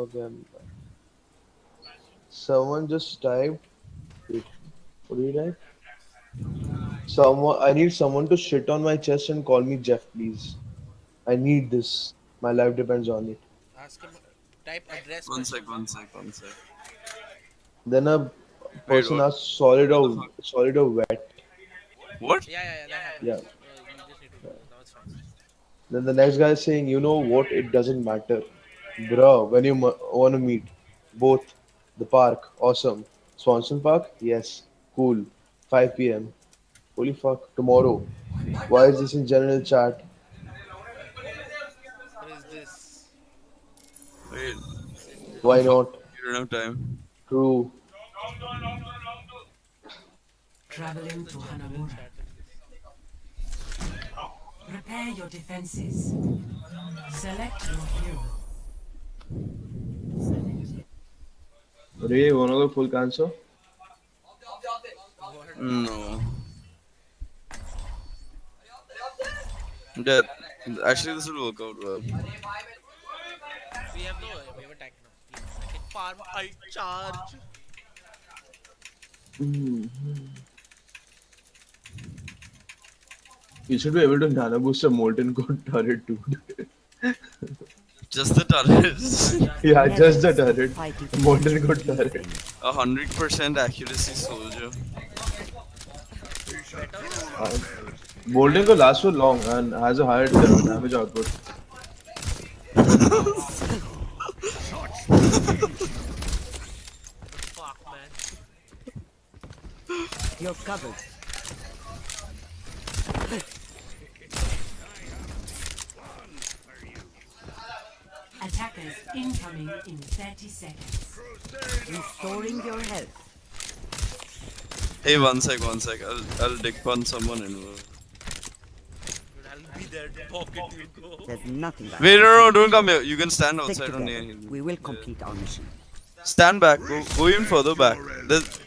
Okay. Someone just typed. Wait, what did you type? Someone. I need someone to shit on my chest and call me Jeff, please. I need this. My life depends on it. Ask him. Type address One question sec, mark. one sec, one sec. Then a Wait, person what? asks solid What the or fuck? wet. What? Yeah, that Yeah. happens. You just need to do this. Now it's fine. Then the next guy is saying, you know what? It doesn't matter. Bruh, when you want to meet. Both. The park. Awesome. Swanson Park? Yes. Cool. 5 p.m. Holy fuck. Tomorrow. Why is this in general chat? What is this? Wait. Oh Why fuck. not? You don't have time. True. What's Traveling the to general Hanamura. chat in this? Prepare your defenses. Select your hero. Ray, you wanna go full cancel? What? No. That actually this will work out well. We have a tank now. I can farm alt charge. You should be able to nano boost a molten core turret, dude. Just the turret. Yeah, Never just the stop turret. fighting for Molten what core you believe turret. in. 100% accuracy soldier. Uh, Molten core lasts for long and has a higher damage output. What the fuck, man? You're covered. Attackers incoming in 30 seconds. Restoring your health. Hey, one sec, one sec. I'll dick punch someone in. Dude, I'll be there to pocket you, go. There's nothing like Wait, it. no, don't come here. You can stand Stick outside on together. the. We will complete our mission. Stand back. Go even further back.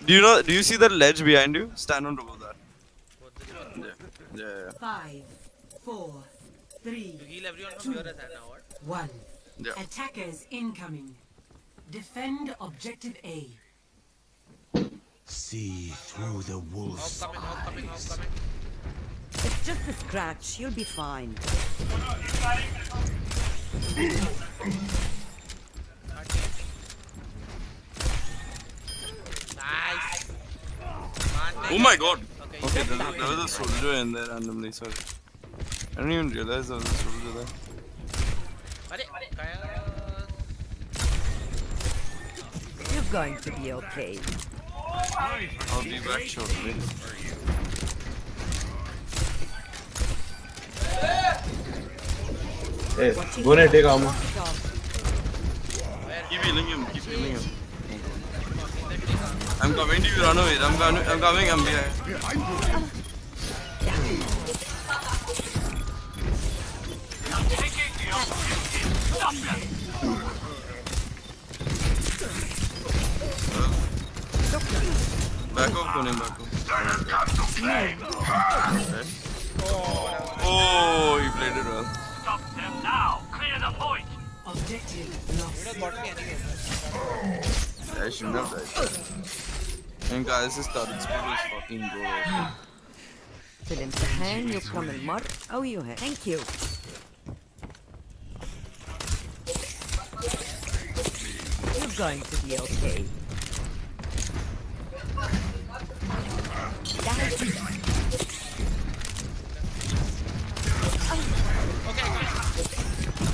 Do you see that ledge behind you? Stand on top of that. What this one? Yeah. 5, 4, 3, You heal everyone from your side now, what? 1. Yeah. Attackers incoming. Defend objective A. See through the wolf's Coming. It's just a scratch. You'll be fine. Nice. Oh my god. Okay, Okay, there was a soldier in there randomly. Sorry. I didn't even realize there was a soldier there. Kaya. You're going to be okay. I'll be back shortly. Hey, go ahead, take armor. Keep healing him. Keep healing him. I'm coming to you. Run away. I'm coming. I'm behind. Back off, Conan. Back off. Right. Oh, he played it well. Objective lost. I shouldn't have died. And guys, this turret speed is fucking good. في الامتحان يكرم المرء أو يهان. Thank you. You're going to be okay.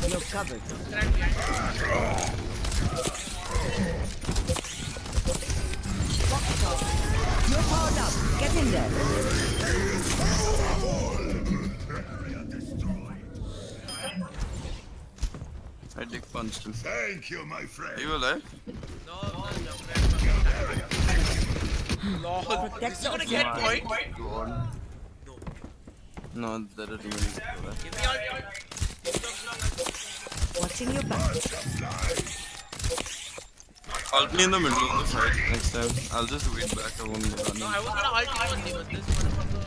You're covered. You're powered up. Get in there. I dick punched him. Thank you, my friend. Are you alive? No, Lol. Protect Is he gonna the get objective. point? God. No. No, that didn't even go there. Give me all. Watching your back. Ult me in the middle of the fight next time. I'll just wait back. I won't be running. No, I was gonna ult you only, but this motherfucker.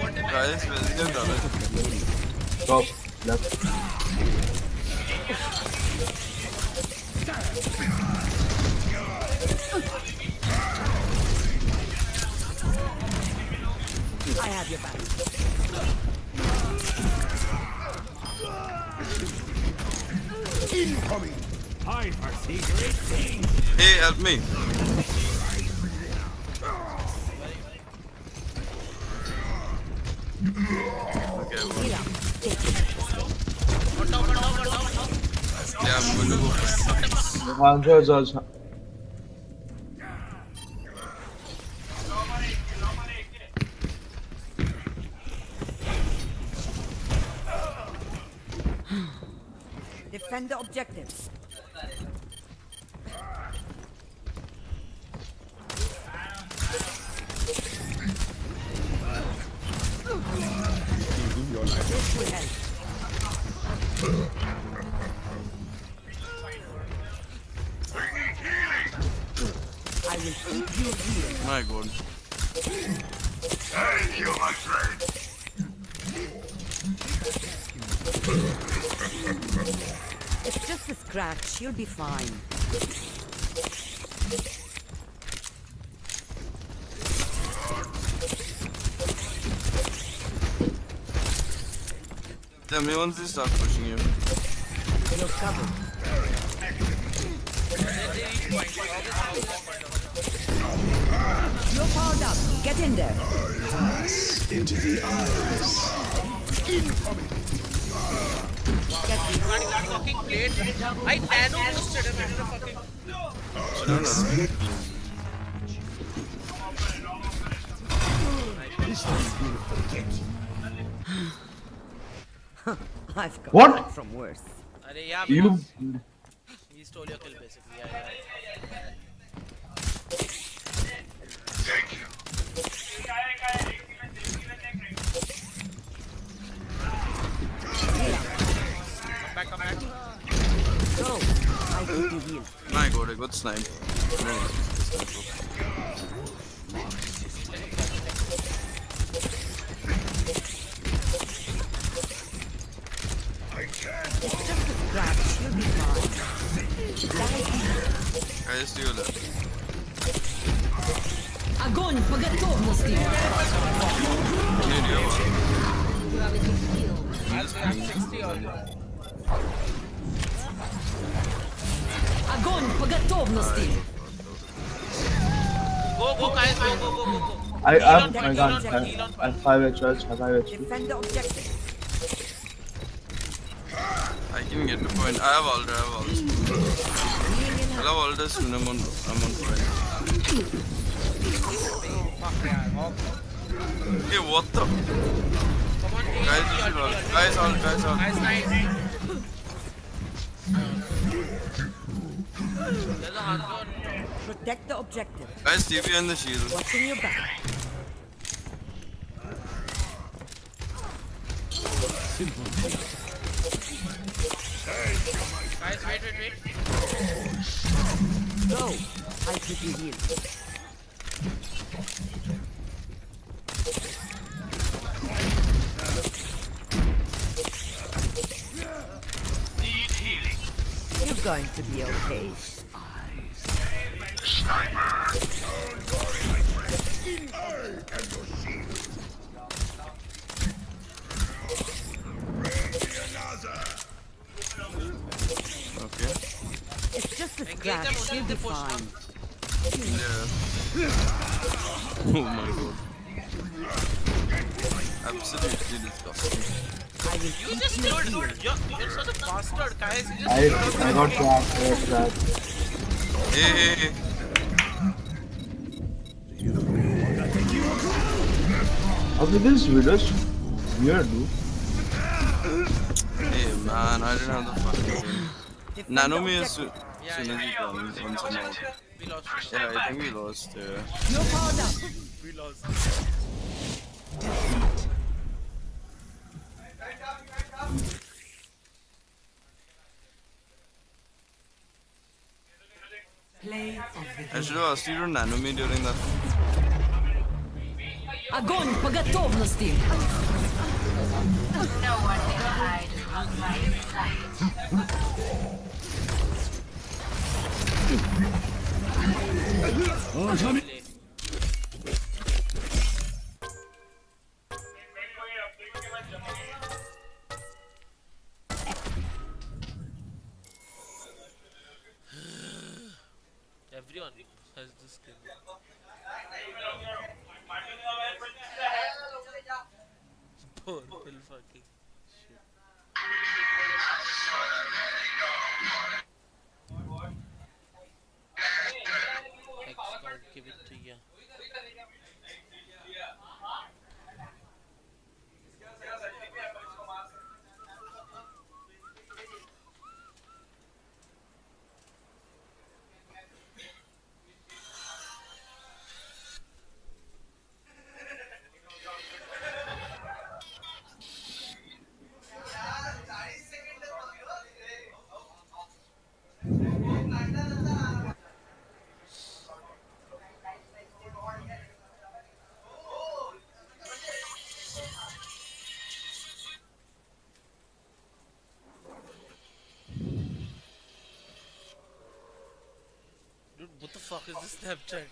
What did I? Guys, where's the turret? Top, left. I have your back. Incoming. Hide our secret thing. Hey, help me. Okay, Heal up. Take it. yeah, I'm going to go. Hanzo is also. Defend the objective. This will help. I will keep you here. My god. Thank you, my friend. It's just a scratch. You'll be fine. Tell me once they start pushing you. You're covered. You're powered up. Get in there. Into the iris. Incoming. Get in. That fucking plate. I nano boosted him into the fucking. This one's been protected. I've got What? that from worse. Arey, yeah, You. he stole your kill basically. Yeah. Thank you. Come back. Go. I'll keep you healed. My god, a good snipe. I can. It's just a scratch. You'll be fine. Guys, do you left? Огонь по готовности! Need you. I'll be at 60 or Огонь по готовности! Go, guys, go. I got. I have 5 extras. 5 extras. Defend the objective. I can get the point. I have ult. I have ult this when I'm on point. Hey, what the? Come on, Guys, you should ult. Guys, ult. Nice. There's a Hanzo on Protect the objective. Guys, TP and the shield. Watching your back. Guys, wait. Go. I'll keep you healed. You're going to be okay. Okay. It's just a Engage them, scratch. You'll only be if they push. fine. Yeah. Oh my god. Absolutely disgusting. I will You keep just you killed, healed. dude. You're such a bastard, guys. You just I got trapped. Hey. Okay, this video is weird, dude. Hey man, I didn't have the fucking thing. Defend Nano the me as objective. soon as he comes once I'm out. we lost. Yeah, I think we lost. You're powered up. We lost. Play of the I should have asked you to nano me during that. Огонь по готовности! No one can hide from my sight. Play. Everyone has this skill. Poor Phil fucking shit. X card, give it to ya. Dude, what the fuck is this Snapchat?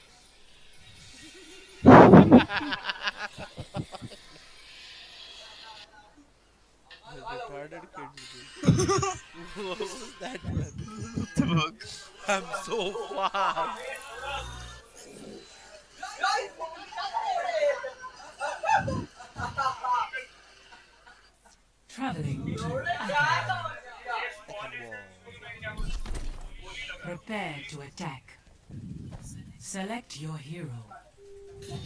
Retarded kids, dude. What was that, man? I'm so fast. Traveling to Akron. Wow. Prepare to attack. Select your hero. Turn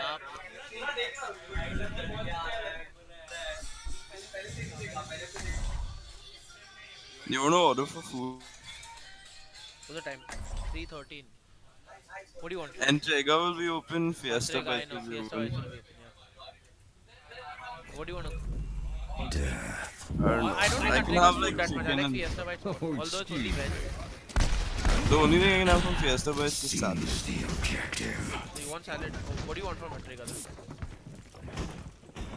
up. You wanna order for food? What's the time? 3:13. What do you want? Entrega will be open. Fiesta I Bites know, will be Fiesta open. Bites will be open, yeah. What do you want to? I don't know. I don't I like can Entrega's have food like that much. I chicken like and Fiesta Bites more. Although it's only veg. the only thing I can have from Fiesta Bites is salad. Seize the objective. So you want salad? Oh, what do you want from Entrega then?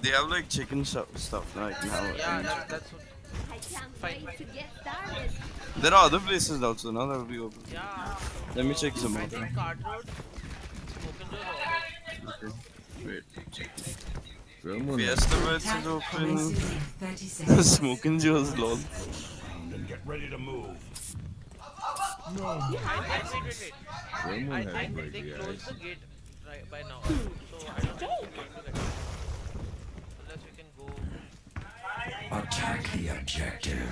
They have like chicken stuff. No, I can have it. Yeah, that's what. I can't Fine. wait to get started. There are other places also now that will be open. Yeah. Let me check some I more. think Cart Road, Smoke and Roll ordered. Wait. Someone Fiesta Bites Attack is open. commences in 30 seconds. Smoking Joe's lol. And get ready to move. Wait. someone I has think break they the closed ice. the gate right by now. So I don't think we're going to get it. Unless we can go. Attack the objective.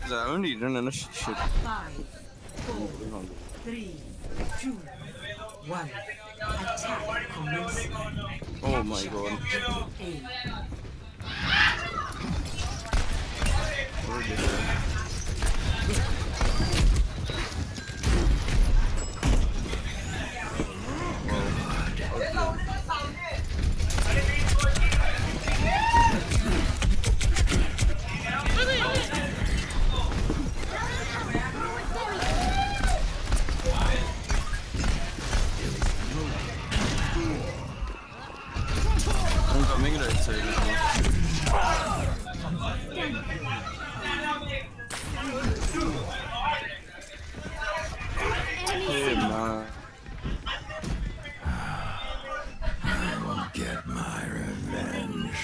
I haven't eaten enough shit. 5, 4, 3, 2, 1. Attack commencing. Oh my god. A. I'm coming right side. Hey man. Get my revenge.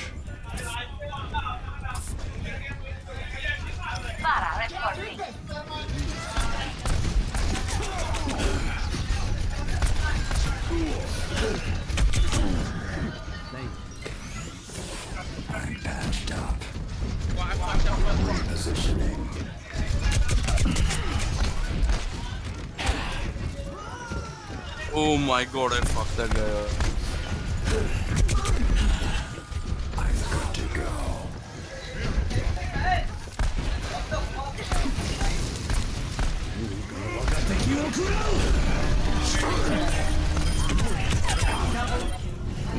I'm patched up. Repositioning. Oh my god, I fucked that guy up. I'm good to go.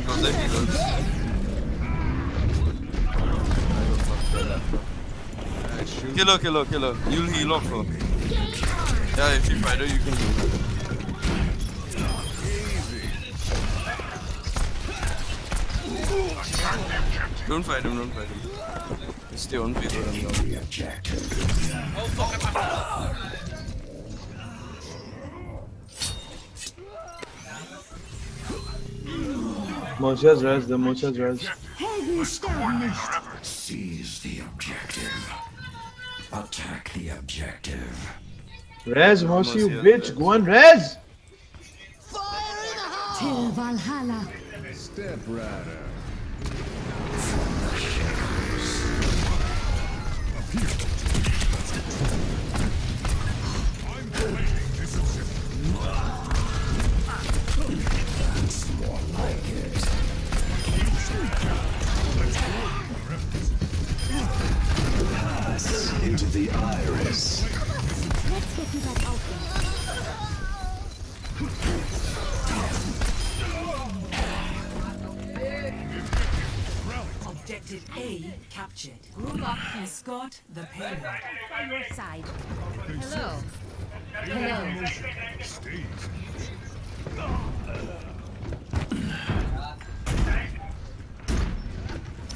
Go there, he goes. Killer. You'll heal off her. Yeah, if you fight her, you can heal her. Don't fight him, don't fight him. Stay on paper and down. The objective. Oh fuck, I passed. Mosha's res, the Mosha's res. Seize the objective. Attack the objective. Res, Moshi, you bitch. Go on, res. Till Valhalla. Step Rider. Into the iris. Let's get you back out there. Objective A captured. Group up escort the payload. By your side. Hello. Hello.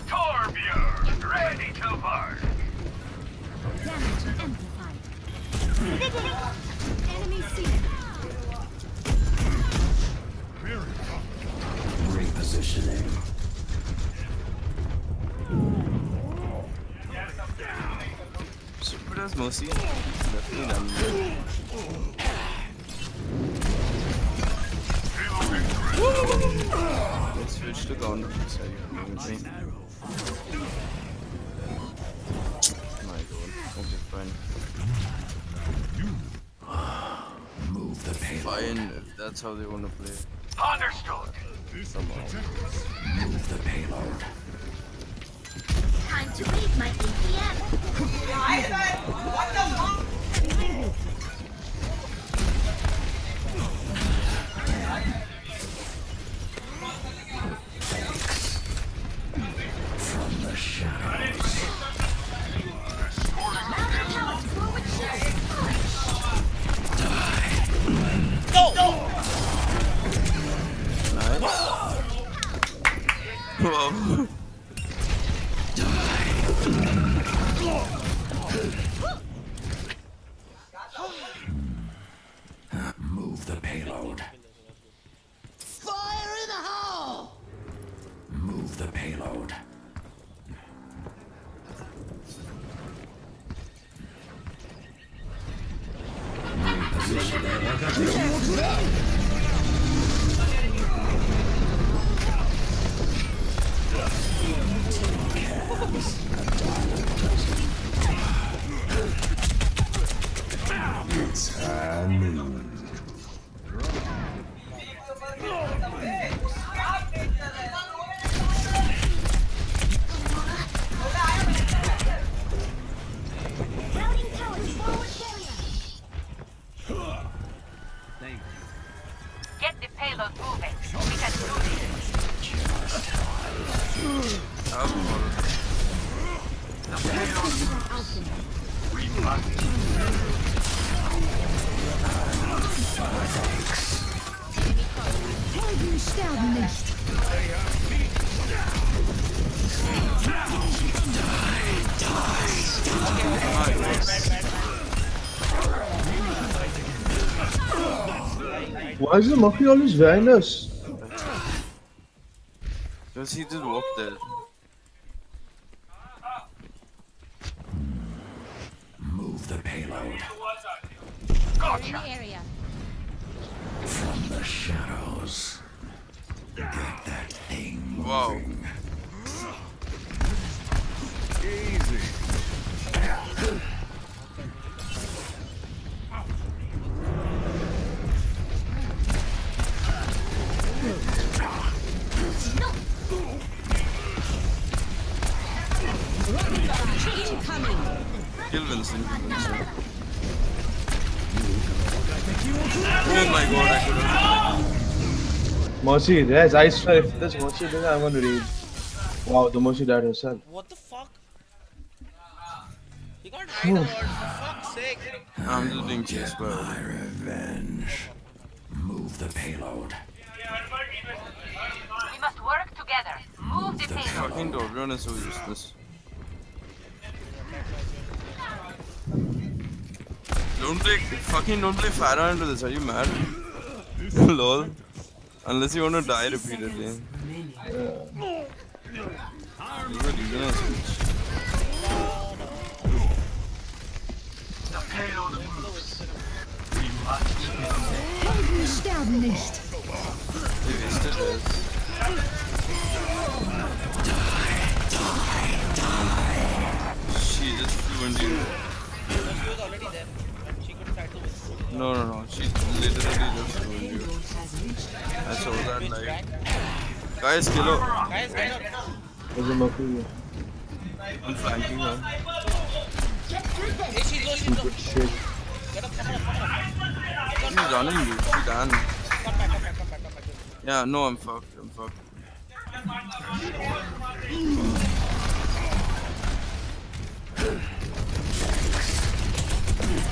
Torbjörn, ready to bark. Damage amplified. Enemy seen. Repositioning. Stupid as Mercy. Definitely done. Let's switch to counter. Sorry, with me. My god. Okay, fine. Move the payload. Fine, if that's how they want to play. Understood. Move the payload. Time to read my APM. From the shadows. Wow. Move the payload. Fire in the hole! Move the payload. Routing towers forward barrier. Get the payload moving. We can do this. Helden sterben nicht. Why is the monkey always behind us? Because he just walked there. Move the payload. In the area. From the shadows. Get that thing Wow. moving. Kill Wilson. Oh my god, I couldn't. Mercy, res, I swear, if this Mercy does, I'm gonna rage. Wow, the Mercy died herself. What the fuck? He can't hide a word, for fuck's sake. I'm just being chased by My revenge. Move the payload. We must work together. Move Move the payload. Fucking Torbjorn is so useless. Don't play Farah into this. Are you mad? Lol. Unless you want to die 60 repeatedly. seconds remaining. There's a reason I switched. Helden sterben nicht. They wasted this. She just flew into you. She was already there and she could try to win. No. She literally just flew into you. Payload has reached I saw that Bitch live. back. Guys, kill her. Guys, get her. There's a Mercury. I'm flanking her. Hey, she's low, she's low. Good shit. Get up, come on. She's running, dude. She can. Come back. Yeah, no, I'm fucked.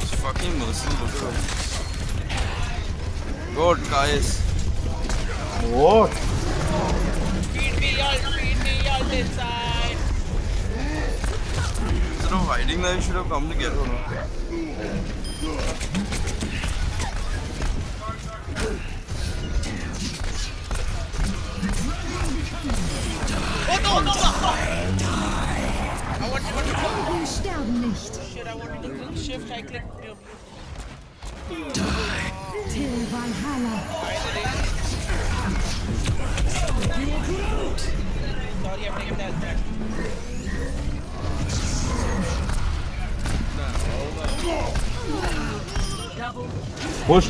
It's fucking mercy, look at her. God, guys. What? Feed me all this side. Instead of hiding there, you should have come to get her. Helden sterben nicht. Shit, I wanted to click shift, I clicked. Till Valhalla. Sorry, I'm taking that back. Push.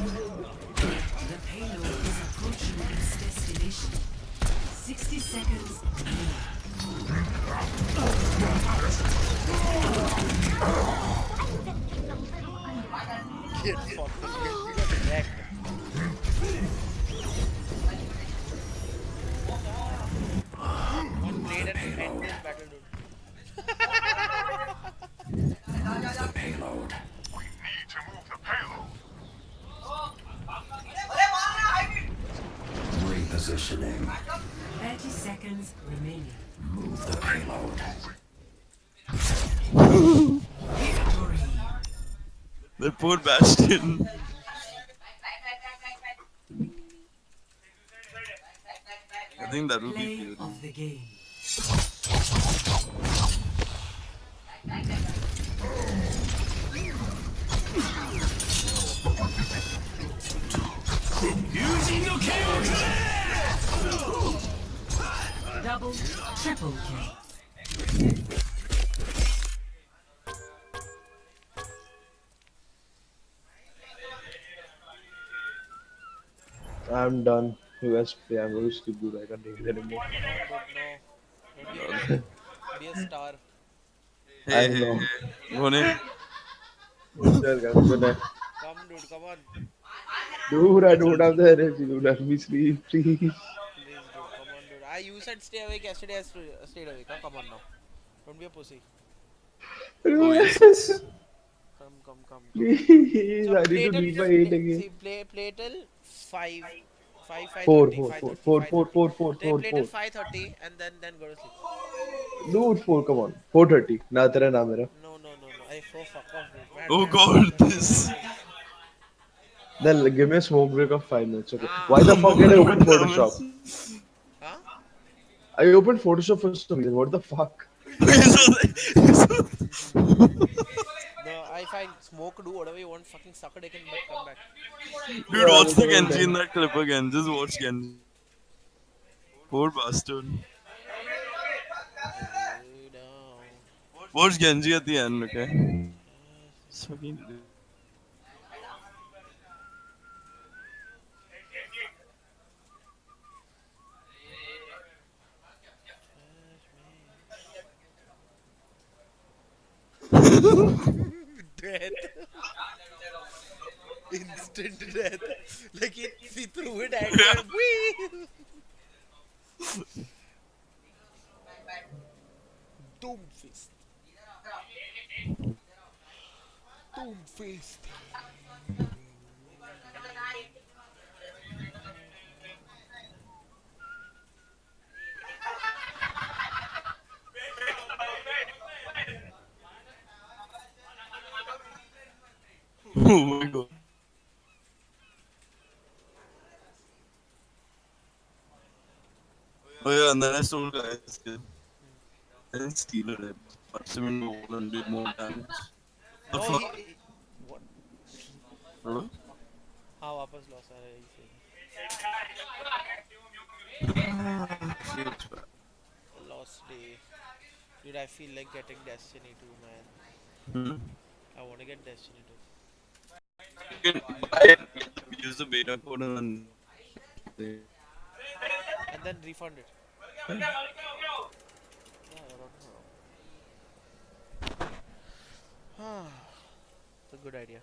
the payload is approaching its destination. 60 seconds remaining. Get fucking wrecked. One blade and endless battle, dude. Move the payload. We need to move the payload. Repositioning. 30 seconds remaining. Move the payload. Victory. The poor Bastion. I think that will be Play beautiful. of the game. Double, triple kill. I'm done. You guys play. I'm going to skip, dude. I can't take it anymore. No. Be a star. I know. Rone, Sure, guys. Good night. Come, dude, come on. Dude, I don't have the energy. Dude, let me sleep, please. Please, dude, come on, dude. You said stay awake yesterday. I stayed awake. Huh? Come on now. Don't be a pussy. oh yes. Come. Please, So I need play to till leave by just 8 play, again. see, play till 5. 4, 5:30. 4. Play till 5:30 and then go to sleep. Dude, 4, come on. 4:30. Na tera na mera. No. I fuck off, dude. Man, Oh god, this. Then give me a smoke break of 5 minutes, okay? Ah. Why the fuck did I open Photoshop? Huh? I opened Photoshop for some reason. What the fuck? No, I find smoke, do whatever you want. Fucking suck a dick and come back. Dude, watch the Genji in that clip again. Just watch Genji. Poor bastard. Lay down. Watch Genji at the end, okay? It's fucking ridiculous. Death. Instant death. Like he threw it at her. Whee! Doomfist. Doomfist. Oh my god. Oh yeah, and then I stole guys. I didn't steal it. I punched him in the wall and did more damage. The No, fuck? what? Bro? हाँ वापस loss आ रहा है इसे. Lost day. Dude, I feel like getting Destiny 2, man. Hmm? I want to get Destiny 2. You can buy it, use the beta code and then. And then refund it. Yeah, you're not wrong. It's a good idea.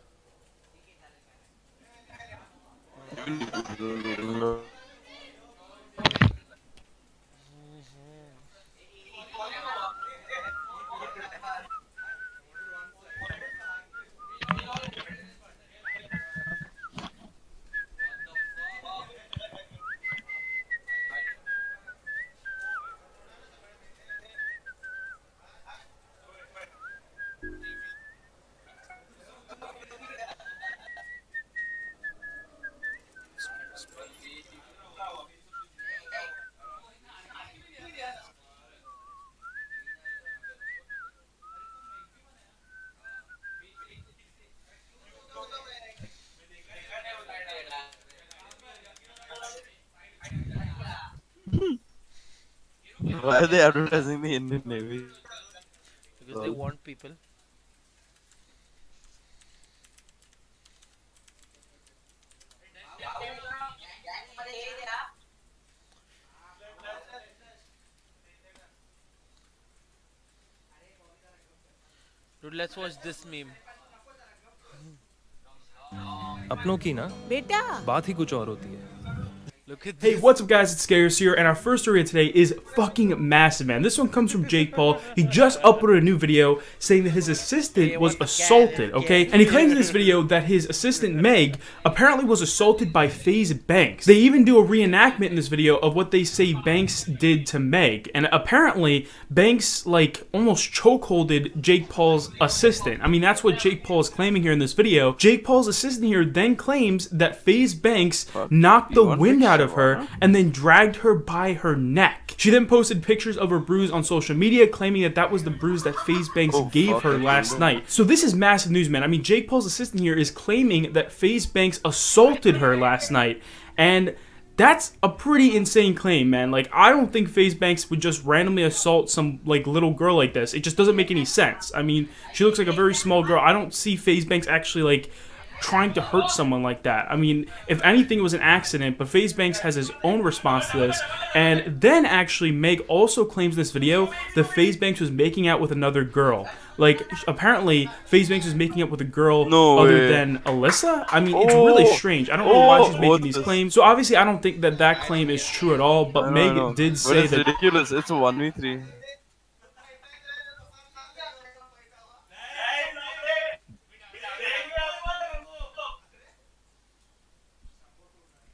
Why are they advertising the Indian Navy? Because they want people. Dude, let's watch this meme. अपनों की ना बेटा बात ही कुछ और होती है. Look at Hey, this. what's up guys, it's Scares here, and our first story today is fucking massive, man. This one comes from Jake Paul. He just uploaded a new video saying that his assistant was assaulted, okay? And he claims in this video that his assistant, Meg, apparently was assaulted by FaZe Banks. They even do a reenactment in this video of what they say Banks did to Meg. And apparently, Banks, like, almost chokeholded Jake Paul's assistant. I mean, that's what Jake Paul is claiming here in this video. Jake Paul's assistant here then claims that FaZe Banks knocked the wind out of her and then dragged her by her neck. She then posted pictures of her bruise on social media, claiming that that was the bruise that FaZe Banks gave her last night. So this is massive news, man. I mean, Jake Paul's assistant here is claiming that FaZe Banks assaulted her last night, and that's a pretty insane claim, man. Like, I don't think FaZe Banks would just randomly assault some, like, little girl like this. It just doesn't make any sense. I mean, she looks like a very small girl. I don't see FaZe Banks actually, like, trying to hurt someone like that. I mean, if anything, it was an accident, but FaZe Banks has his own response to this. And then, actually, Meg also claims in this video that FaZe Banks was making out with another girl. Like, apparently, FaZe Banks was making out with a girl other than Alyssa? I mean, it's really strange. I don't know why she's making these claims. So, obviously, I don't think that that claim is true at all, but Meg did say that... It's ridiculous. It's a 1v3.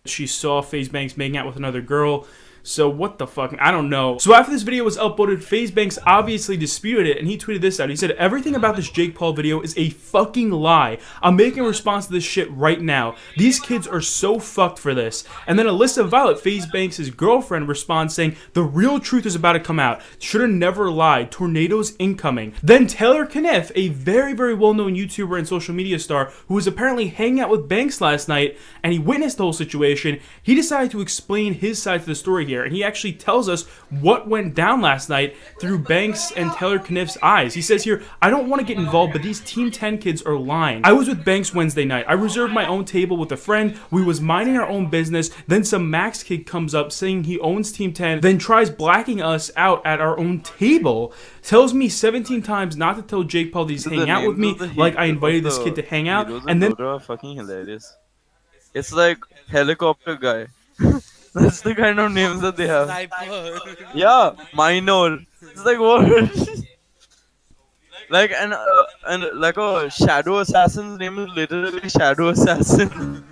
She saw FaZe Banks making out with another girl. So what the fuck? I don't know. So after this video was uploaded, FaZe Banks obviously disputed it, and he tweeted this out. He said, "Everything about this Jake Paul video is a fucking lie. I'm making a response to this shit right now. These kids are so fucked for this." And then Alyssa Violet, FaZe Banks' girlfriend, responds saying, "The real truth is about to come out. Should've never lied. Tornadoes incoming." Then Taylor Kniff, a very, very well-known YouTuber and social media star who was apparently hanging out with Banks last night, and he witnessed the whole situation, he decided to explain his side to the story here. And he actually tells us what went down last night through Banks and Taylor Kniff's eyes. He says here, "I don't want to get involved, but these Team 10 kids are lying. I was with Banks Wednesday night. I reserved my own table with a friend. We was minding our own business. Then some Max kid comes up saying he owns Team 10, then tries blacking us out at our own table. Tells me 17 times not to tell Jake Paul that he's hanging out with me, like I invited this kid to hang out, and then..." Fucking hilarious. It's like helicopter guy. That's the kind of names that they have. Sniper. Yeah, minor. It's like what? Like and like a shadow assassin's name is literally Shadow Assassin.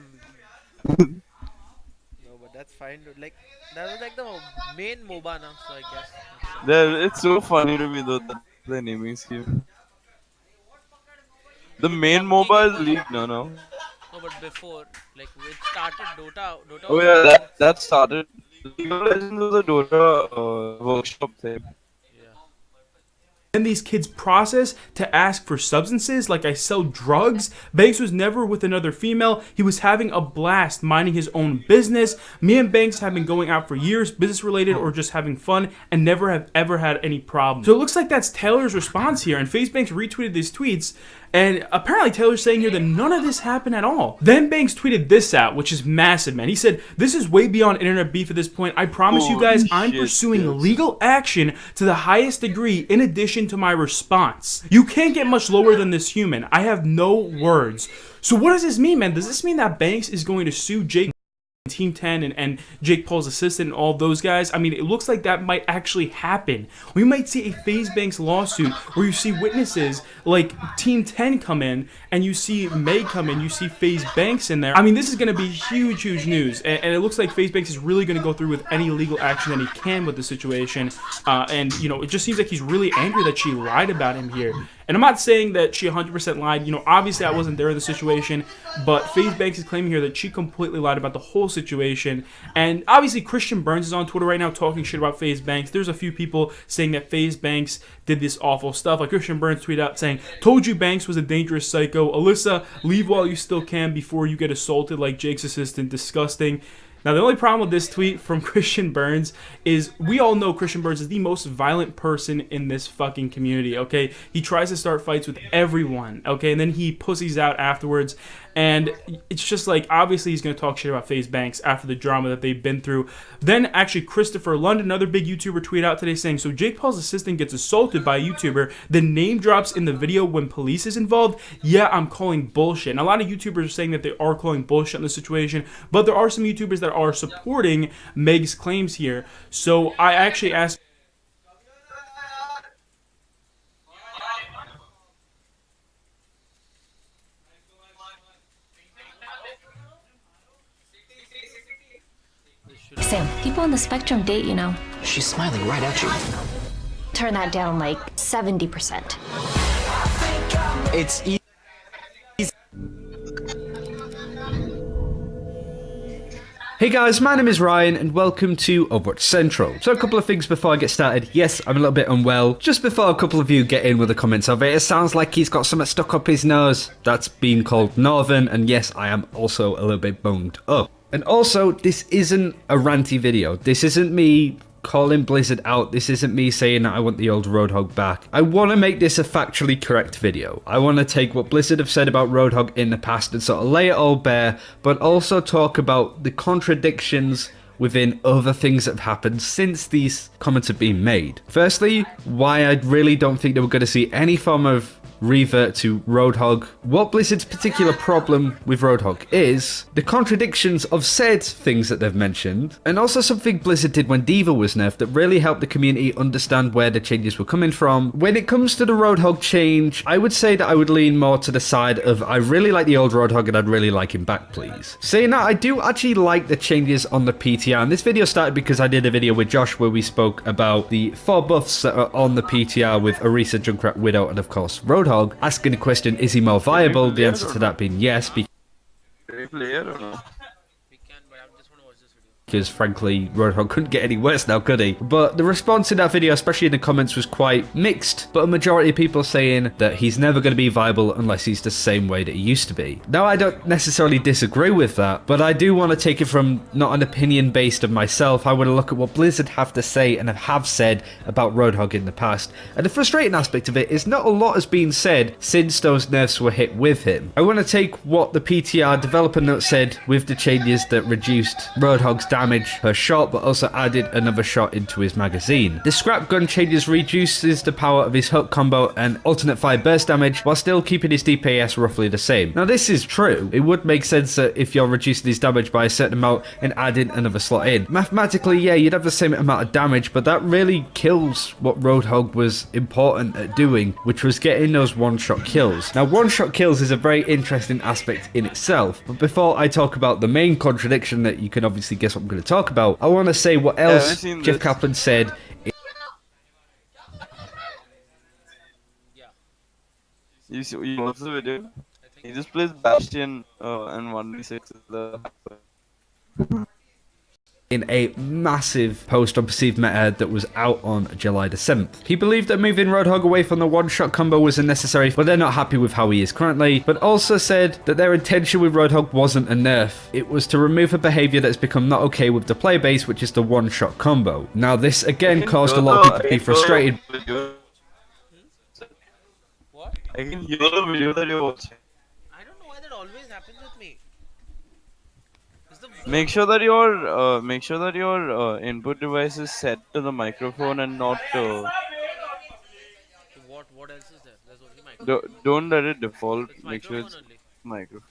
No, but that's fine, dude. Like that was like the main MOBA now, so I guess that's fine. It's so funny to me though. That's the naming scheme. The Dude, main PUBG MOBA game is was League, no. no, but before, like it started Dota. Dota Oh was yeah, making that started. League of Legends was a Dota workshop thing. yeah. And these kids process to ask for substances like I sell drugs. Banks was never with another female. He was having a blast minding his own business. Me and Banks have been going out for years, business related or just having fun, and never have ever had any problems. So it looks like that's Taylor's response here, and FaZe Banks retweeted these tweets. And apparently Taylor's saying here that none of this happened at all. Then Banks tweeted this out, which is massive, man. He said, "This is way beyond internet beef at this point. I promise you guys I'm shit, pursuing dude. legal action to the highest degree in addition to my response. You can't get much lower than this human. I have no words." So what does this mean, man? Does this mean that Banks is going to sue Jake, Team 10 and Jake Paul's assistant and all those guys? I mean, it looks like that might actually happen. We might see a FaZe Banks lawsuit where you see witnesses like Team 10 come in and you see May come in, you see FaZe Banks in there. I mean, this is going to be huge, huge news. And it looks like FaZe Banks is really going to go through with any legal action that he can with the situation. And, you know, it just seems like he's really angry that she lied about him here. And I'm not saying that she 100% lied. You know, obviously I wasn't there in the situation, but FaZe Banks is claiming here that she completely lied about the whole situation. And obviously Christian Burns is on Twitter right now talking shit about FaZe Banks. There's a few people saying that FaZe Banks did this awful stuff. Like Christian Burns tweeted out saying, "Told you Banks was a dangerous psycho. Alyssa, leave while you still can before you get assaulted like Jake's assistant. Disgusting." Now, the only problem with this tweet from Christian Burns is we all know Christian Burns is the most violent person in this fucking community, okay? He tries to start fights with everyone, okay? And then he pussies out afterwards. And it's just like, obviously he's going to talk shit about FaZe Banks after the drama that they've been through. Then actually Christopher London, another big YouTuber, tweeted out today saying, "So Jake Paul's assistant gets assaulted by a YouTuber, the name drops in the video when police is involved. Yeah, I'm calling bullshit." And a lot of YouTubers are saying that they are calling bullshit on the situation, but there are some YouTubers that are supporting Meg's claims here. So I actually asked Sam, people on the spectrum date, you know. She's smiling right at you. Turn that down like 70%. It's easy. Hey guys, my name is Ryan and welcome to Overwatch Central. So a couple of things before I get started. Yes, I'm a little bit unwell. Just before a couple of you get in with the comments of it sounds like he's got something stuck up his nose. That's being called Northern, and yes, I am also a little bit bunged up. And also, this isn't a ranty video. This isn't me calling Blizzard out. This isn't me saying that I want the old Roadhog back. I want to make this a factually correct video. I want to take what Blizzard have said about Roadhog in the past and sort of lay it all bare, but also talk about the contradictions within other things that have happened since these comments have been made. Firstly, why I really don't think that we're going to see any form of revert to Roadhog. What Blizzard's particular problem with Roadhog is the contradictions of said things that they've mentioned, and also something Blizzard did when D.Va was nerfed that really helped the community understand where the changes were coming from. When it comes to the Roadhog change, I would say that I would lean more to the side of I really like the old Roadhog and I'd really like him back, please. Saying that, I do actually like the changes on the PTR, and this video started because I did a video with Josh where we spoke about the 4 buffs that are on the PTR with Orisa, Junkrat, Widow, and of course Roadhog. Asking the question, is he more viable? The answer to that being yes, Can we play it or no? We can, but I just want to watch this video. because frankly Roadhog couldn't get any worse now, could he? But the response in that video, especially in the comments, was quite mixed, but a majority of people saying that he's never going to be viable unless he's the same way that he used to be. Now, I don't necessarily disagree with that, but I do want to take it from not an opinion based of myself. I want to look at what Blizzard have to say and have said about Roadhog in the past, and the frustrating aspect of it is not a lot has been said since those nerfs were hit with him. I want to take what the PTR developer note said with the changes that reduced Roadhog's damage per shot, but also added another shot into his magazine. The scrap gun changes reduces the power of his hook combo and alternate fire burst damage, while still keeping his DPS roughly the same. Now this is true. It would make sense that if you're reducing his damage by a certain amount and adding another slot in. Mathematically, yeah, you'd have the same amount of damage, but that really kills what Roadhog was important at doing, which was getting those one-shot kills. Now, one-shot kills is a very interesting aspect in itself, but before I talk about the main contradiction that you can obviously guess what I'm going to talk about, I want to say what else Jeff Kaplan said. You watch the video? He just plays Bastion and 1v6 is the In a massive post on perceived meta that was out on July the 7th. He believed that moving Roadhog away from the one-shot combo was unnecessary, but they're not happy with how he is currently, but also said that their intention with Roadhog wasn't a nerf. It was to remove a behavior that's become not okay with the player base, which is the one-shot combo. Now this again caused a lot of people to be frustrated. What? I can hear the video that you're watching. I don't know why that always happens with me. Make sure that your input device is set to the microphone and not What else is there? There's only microphone. don't let it default. It's Make sure microphone it's only. microphone.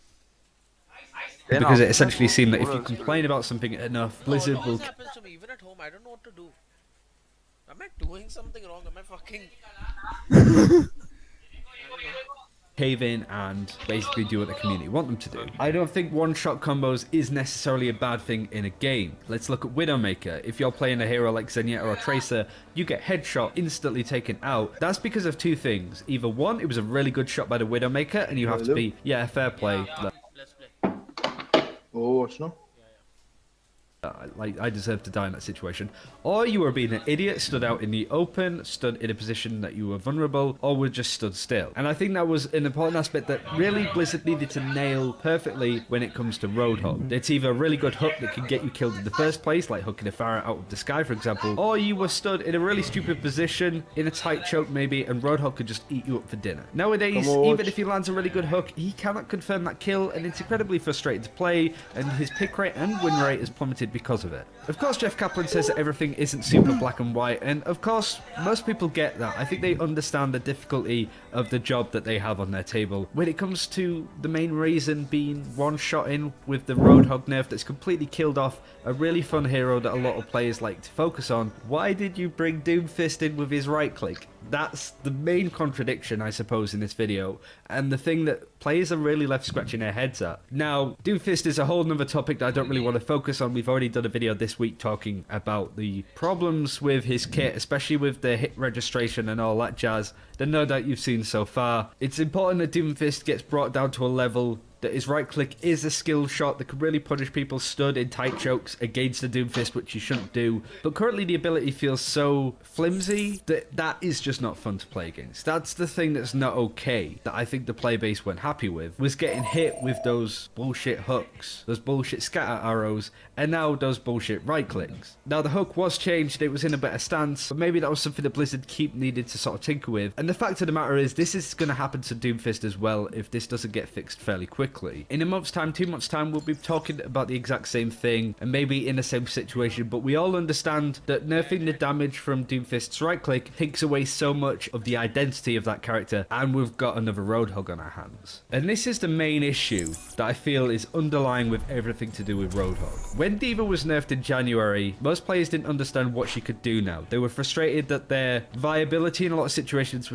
Because it essentially seemed that if you complain about something enough, Blizzard will... This happens to me even at home. I don't know what to do. Am I doing something wrong? Am I fucking... cave in and basically do what the community want them to do. I don't think one-shot combos is necessarily a bad thing in a game. Let's look at Widowmaker. If you're playing a hero like Zenyatta or Tracer, you get headshot, instantly taken out. That's because of two things. Either one, it was a really good shot by the Widowmaker and you have to be, yeah, fair play. Let's play. Oh, what's no? Like, I deserve to die in that situation. Or you were being an idiot, stood out in the open, stood in a position that you were vulnerable, or were just stood still. And I think that was an important aspect that really Blizzard needed to nail perfectly when it comes to Roadhog. It's either a really good hook that can get you killed in the first place, like hooking a Pharah out of the sky, for example, or you were stood in a really stupid position, in a tight choke maybe, and Roadhog could just eat you up for dinner. Nowadays, even if he lands a really good hook, he cannot confirm that kill, and it's incredibly frustrating to play, and his pick rate and win rate has plummeted because of it. Of course, Jeff Kaplan says that everything isn't super black and white, and of course, most people get that. I think they understand the difficulty of the job that they have on their table. When it comes to the main reason being one-shotting with the Roadhog nerf that's completely killed off a really fun hero that a lot of players like to focus on, why did you bring Doomfist in with his right-click? That's the main contradiction, I suppose, in this video, and the thing that players are really left scratching their heads at. Now, Doomfist is a whole nother topic that I don't really want to focus on. We've already done a video this week talking about the problems with his kit, especially with the hit registration and all that jazz, that no doubt you've seen so far. It's important that Doomfist gets brought down to a level that his right click is a skill shot that could really punish people stood in tight chokes against the Doomfist, which you shouldn't do. But currently the ability feels so flimsy that that is just not fun to play against. That's the thing that's not okay, that I think the player base weren't happy with, was getting hit with those bullshit hooks, those bullshit scatter arrows, and now those bullshit right clicks. Now the hook was changed, it was in a better stance, but maybe that was something that Blizzard needed to sort of tinker with. And the fact of the matter is, this is going to happen to Doomfist as well if this doesn't get fixed fairly quickly. In a month's time, 2 months' time, we'll be talking about the exact same thing, and maybe in the same situation, but we all understand that nerfing the damage from Doomfist's right click takes away so much of the identity of that character, and we've got another Roadhog on our hands. And this is the main issue that I feel is underlying with everything to do with Roadhog. When D.Va was nerfed in January, most players didn't understand what she could do now. They were frustrated that their viability in a lot of situations was